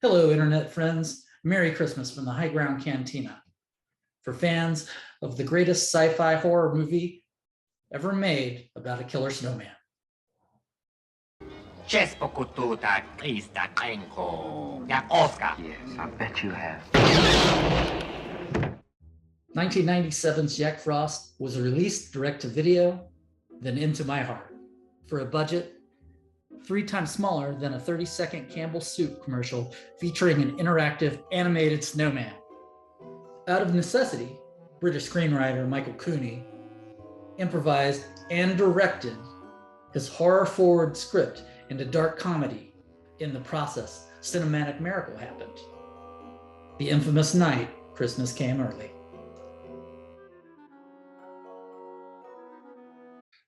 Hello, Internet friends. Merry Christmas from the High Ground Cantina. For fans of the greatest sci-fi horror movie ever made about a killer snowman. Yes, I bet you have. 1997's Jack Frost was released direct-to-video, then Into My Heart, for a budget 3 times smaller than a 30-second Campbell Soup commercial featuring an interactive animated snowman. Out of necessity, British screenwriter Michael Cooney improvised and directed his horror-forward script into dark comedy. In the process, cinematic miracle happened. The infamous night Christmas came early.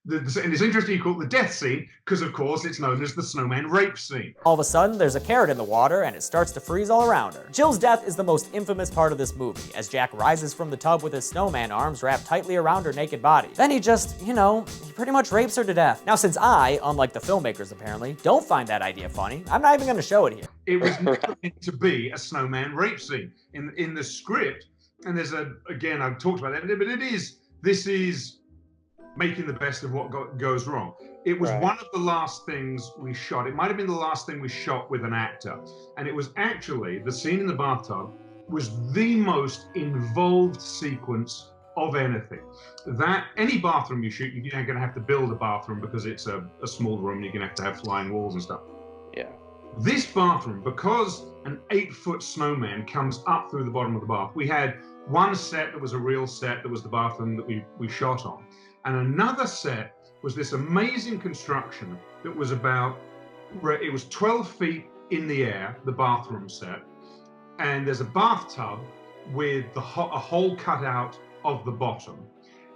And it's interesting you call it the death scene, because of course it's known as the snowman rape scene. All of a sudden, there's a carrot in the water and it starts to freeze all around her. Jill's death is the most infamous part of this movie, as Jack rises from the tub with his snowman arms wrapped tightly around her naked body. Then he just, he pretty much rapes her to death. Now, since I, unlike the filmmakers apparently, don't find that idea funny, I'm not even gonna show it here. It was never meant to be a snowman rape scene. In the script, and there's again, I've talked about it, but this is making the best of what goes wrong. It was one of the last things we shot. It might have been the last thing we shot with an actor. And it was actually, the scene in the bathtub was the most involved sequence of anything. That, any bathroom you shoot, you're gonna have to build a bathroom because it's a small room, you're gonna have to have flying walls and stuff. Yeah. This bathroom, because an 8-foot snowman comes up through the bottom of the bath, we had one set that was a real set, that was the bathroom that we shot on. And another set was this amazing construction that was it was 12 feet in the air, the bathroom set. And there's a bathtub with a hole cut out of the bottom.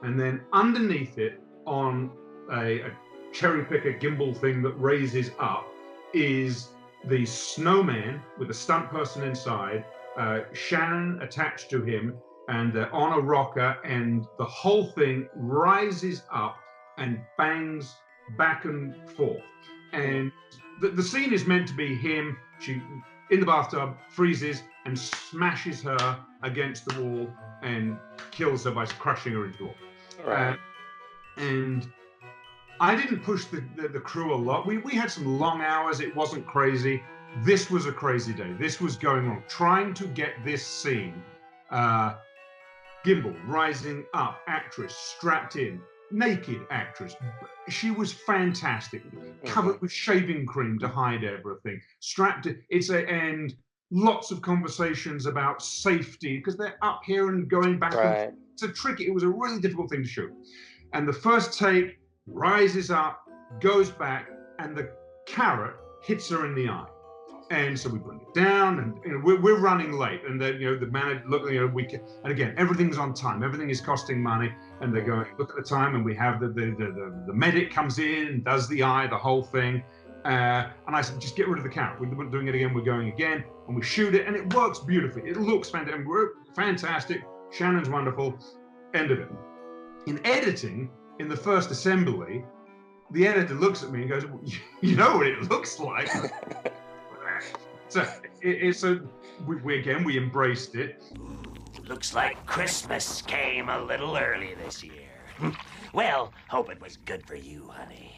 And then underneath it, on a cherry picker gimbal thing that raises up, is the snowman with a stunt person inside, Shannon attached to him, and they're on a rocker, and the whole thing rises up and bangs back and forth. And the scene is meant to be him, she in the bathtub, freezes and smashes her against the wall and kills her by crushing her into the wall. Right. And I didn't push the crew a lot. We had some long hours, it wasn't crazy. This was a crazy day. This was going on. Trying to get this scene, gimbal, rising up, actress, strapped in, naked actress. She was fantastic, covered with shaving cream to hide everything, strapped in, and lots of conversations about safety, because they're up here and going back. Right. It's a tricky, it was a really difficult thing to shoot. And the first take, rises up, goes back, and the carrot hits her in the eye. And so we bring it down, and we're running late, and then the manager and again, everything's on time, everything is costing money, and they're going, look at the time, and we have the medic comes in, does the eye, the whole thing, and I said, just get rid of the carrot. We're doing it again, we're going again, and we shoot it, and it works beautifully. It looks fantastic. We're fantastic. Shannon's wonderful. End of it. In editing, in the first assembly, the editor looks at me and goes, you know what it looks like. So we embraced it. Looks like Christmas came a little early this year. Well, hope it was good for you, honey.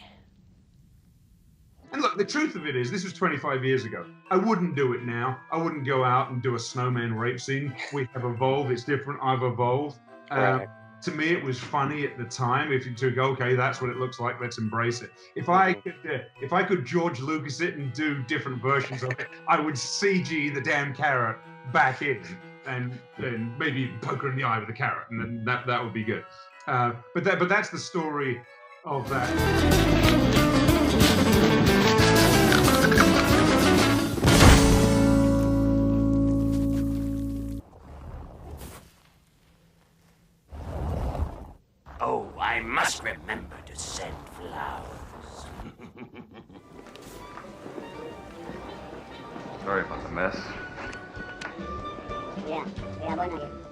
And look, the truth of it is, this was 25 years ago. I wouldn't do it now. I wouldn't go out and do a snowman rape scene. We have evolved. It's different. I've evolved. Right. To me, it was funny at the time. To go, okay, that's what it looks like. Let's embrace it. If I could George Lucas it and do different versions of it, I would CG the damn carrot back in, and then maybe poke her in the eye with a carrot, and then that would be good. But that's the story of that. Oh, I must remember to send flowers. Sorry about the mess. Mira, era bueno.